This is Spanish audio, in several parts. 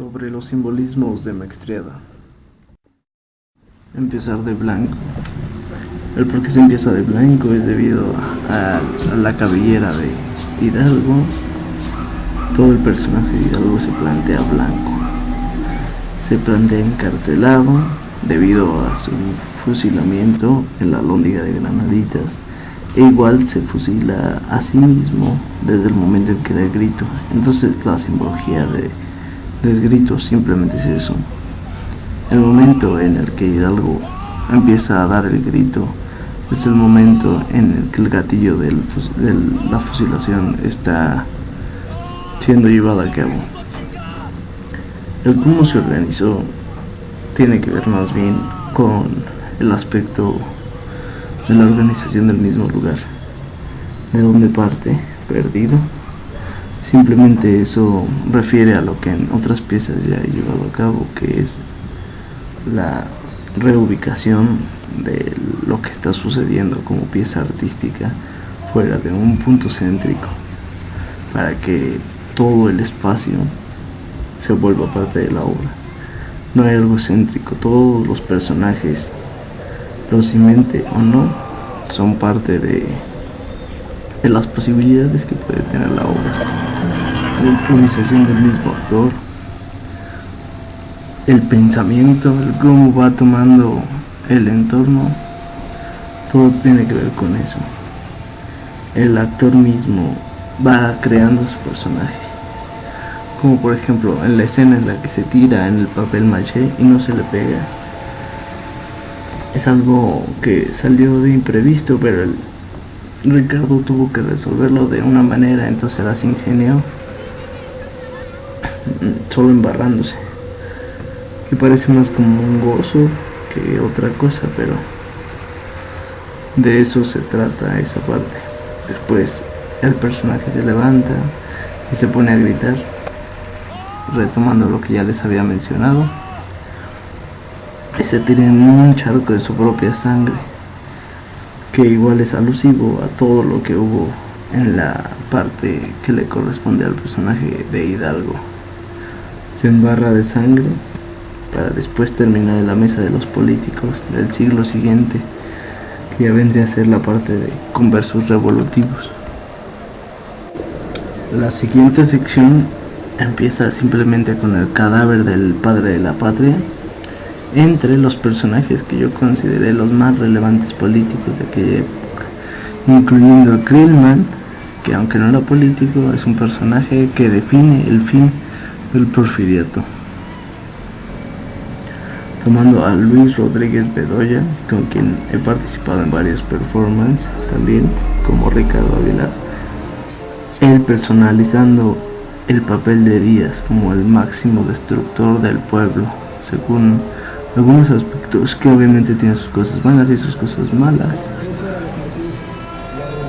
Sobre los simbolismos de Maxtriada. Empezar de blanco. El por qué se empieza de blanco es debido a la cabellera de Hidalgo. Todo el personaje de Hidalgo se plantea blanco. Se plantea encarcelado debido a su fusilamiento en la Lóndiga de Granaditas. E igual se fusila a sí mismo desde el momento en que da el grito. Entonces la simbología del grito simplemente es eso. El momento en el que Hidalgo empieza a dar el grito es el momento en el que el gatillo de la fusilación está siendo llevado a cabo. El cómo se organizó tiene que ver más bien con el aspecto de la organización del mismo lugar, de donde parte, perdido. Simplemente eso refiere a lo que en otras piezas ya he llevado a cabo, que es la reubicación de lo que está sucediendo como pieza artística fuera de un punto céntrico, para que todo el espacio se vuelva parte de la obra. No hay algo céntrico, todos los personajes, los invente o no, son parte de las posibilidades que puede tener la obra. La improvisación del mismo actor, el pensamiento, el cómo va tomando el entorno, todo tiene que ver con eso. El actor mismo va creando su personaje, como por ejemplo en la escena en la que se tira en el papel maché y no se le pega. Es algo que salió de imprevisto, pero Ricardo tuvo que resolverlo de una manera, entonces las ingenió solo embarrándose, que parece más como un gozo que otra cosa, pero de eso se trata esa parte. Después el personaje se levanta y se pone a gritar, retomando lo que ya les había mencionado, y se tira en un charco de su propia sangre, que igual es alusivo a todo lo que hubo en la parte que le corresponde al personaje de Hidalgo. Se embarra de sangre para después terminar en la mesa de los políticos del siglo siguiente, que ya vendría a ser la parte de conversos revolutivos. La siguiente sección empieza simplemente con el cadáver del padre de la patria, entre los personajes que yo consideré los más relevantes políticos de aquella época, incluyendo a Krillman, que aunque no era político, es un personaje que define el fin del porfiriato. Tomando a Luis Rodríguez Bedoya, con quien he participado en varias performances también, como Ricardo Aguilar, él personalizando el papel de Díaz como el máximo destructor del pueblo, según algunos aspectos que obviamente tienen sus cosas buenas y sus cosas malas.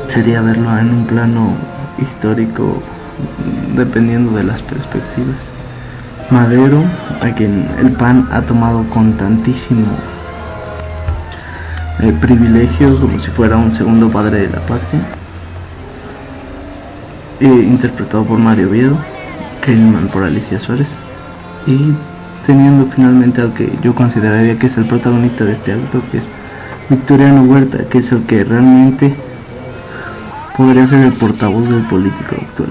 Sería verlo en un plano histórico dependiendo de las perspectivas. Madero, a quien el PAN ha tomado con tantísimo privilegio, como si fuera un segundo padre de la patria, interpretado por Mario Viedo, Krillman por Alicia Suárez, y teniendo finalmente al que yo consideraría que es el protagonista de este acto, que es Victoriano Huerta, que es el que realmente podría ser el portavoz del político actual.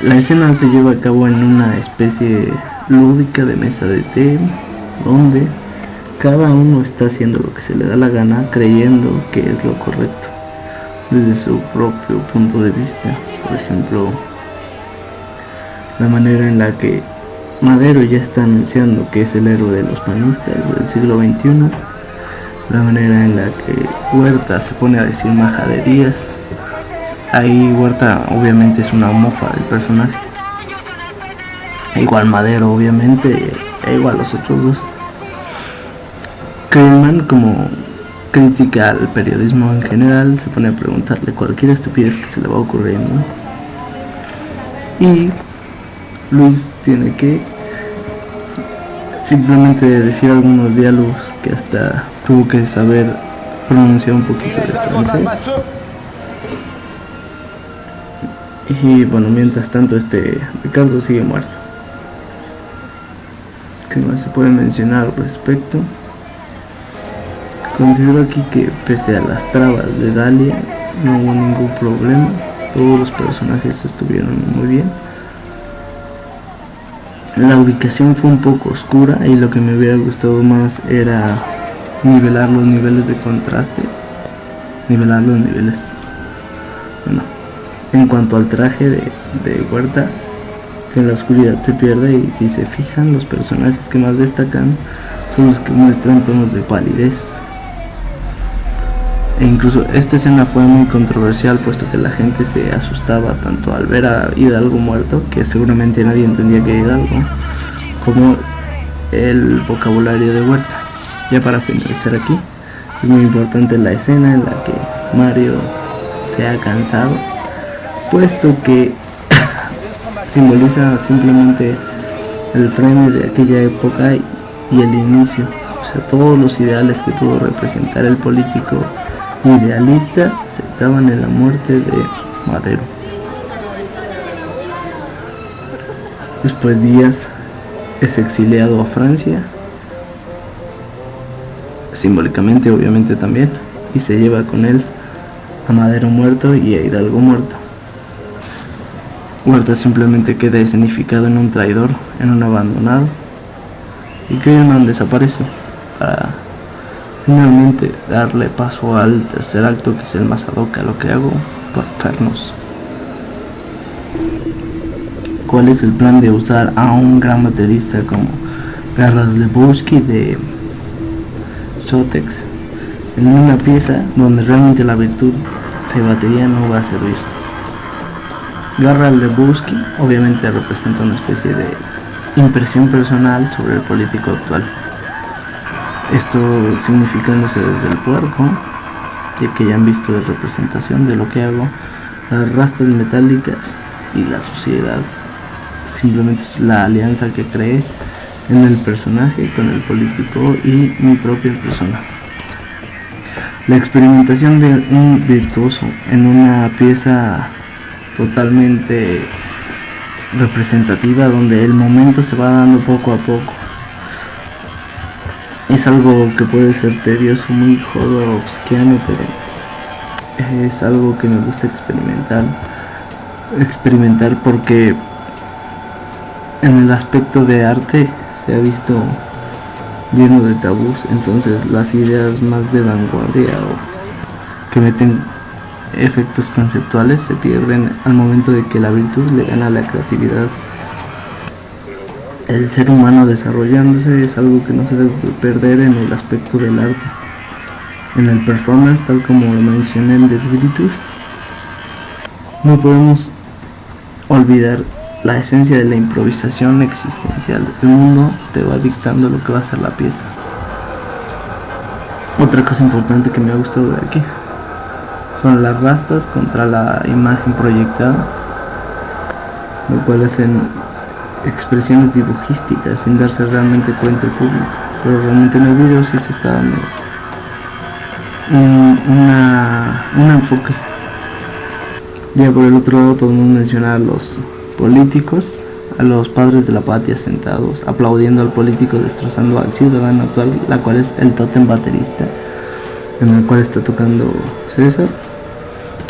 La escena se lleva a cabo en una especie lúdica de mesa de té, donde cada uno está haciendo lo que se le da la gana, creyendo que es lo correcto desde su propio punto de vista. Por ejemplo, la manera en la que Madero ya está anunciando que es el héroe de los panistas del siglo XXI, la manera en la que Huerta se pone a decir majaderías. Ahí Huerta obviamente es una mofa del personaje, igual Madero obviamente, e igual los otros dos. Krillman, como crítica al periodismo en general, se pone a preguntarle cualquier estupidez que se le va ocurriendo, y Luis tiene que simplemente decir algunos diálogos que hasta tuvo que saber pronunciar un poquito de francés. Y bueno, mientras tanto Ricardo sigue muerto. ¿Qué más se puede mencionar al respecto? Considero aquí que pese a las trabas de Dalia no hubo ningún problema, todos los personajes estuvieron muy bien. La ubicación fue un poco oscura y lo que me hubiera gustado más era nivelar los niveles de contrastes, nivelar los niveles. Bueno, en cuanto al traje de Huerta, que en la oscuridad se pierde, y si se fijan, los personajes que más destacan son los que muestran tonos de palidez. E incluso esta escena fue muy controversial, puesto que la gente se asustaba tanto al ver a Hidalgo muerto, que seguramente nadie entendía que Hidalgo, como el vocabulario de Huerta. Ya para finalizar aquí, es muy importante la escena en la que Mario se ha cansado, puesto que simboliza simplemente el freno de aquella época y el inicio, o sea, todos los ideales que pudo representar el político idealista se acaban en la muerte de Madero. Después Díaz es exiliado a Francia, simbólicamente obviamente también, y se lleva con él a Madero muerto y a Hidalgo muerto. Huerta simplemente queda escenificado en un traidor, en un abandonado, y Grierman desaparece para finalmente darle paso al tercer acto, que es el más ad hoc a lo que hago, por Fernos. ¿Cuál es el plan de usar a un gran baterista como Garras Lebowski de Sotex en una pieza donde realmente la virtud de batería no va a servir? Garras Lebowski obviamente representa una especie de impresión personal sobre el político actual. Esto significándose desde el puerco, ya que ya han visto de representación de lo que hago, las rastas metálicas y la sociedad. Simplemente es la alianza que creé en el personaje con el político y mi propia persona. La experimentación de un virtuoso en una pieza totalmente representativa, donde el momento se va dando poco a poco, es algo que puede ser tedioso, muy jodorowskiano, pero es algo que me gusta experimentar porque en el aspecto de arte se ha visto lleno de tabús. Entonces las ideas más de vanguardia o que meten efectos conceptuales se pierden al momento de que la virtud le gana a la creatividad. El ser humano desarrollándose es algo que no se debe perder en el aspecto del arte. En el performance, tal como lo mencioné en Desgritus, no podemos olvidar la esencia de la improvisación existencial. El mundo te va dictando lo que va a ser la pieza. Otra cosa importante que me ha gustado de aquí son las rastas contra la imagen proyectada, lo cual hacen expresiones dibujísticas sin darse realmente cuenta el público, pero realmente en el video sí se está dando un enfoque. Ya por el otro lado podemos mencionar a los políticos, a los padres de la patria sentados aplaudiendo al político destrozando al ciudadano actual, la cual es el tótem baterista, en el cual está tocando César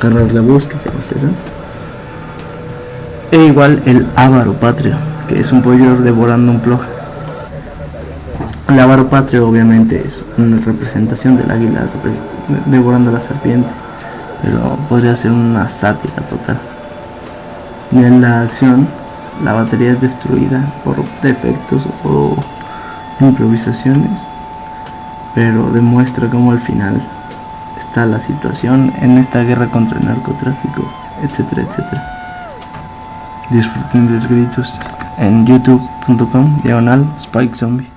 Garras Lebowski, se llama César, e igual el Ávaro Patrio, que es un pollo devorando un plug. El Ávaro Patrio obviamente es una representación del águila devorando a la serpiente, pero podría ser una sátira total. Y en la acción la batería es destruida por defectos o improvisaciones, pero demuestra cómo al final está la situación en esta guerra contra el narcotráfico, etcétera, etcétera. Disfruten de los gritos en youtube.com/SpikeZombie.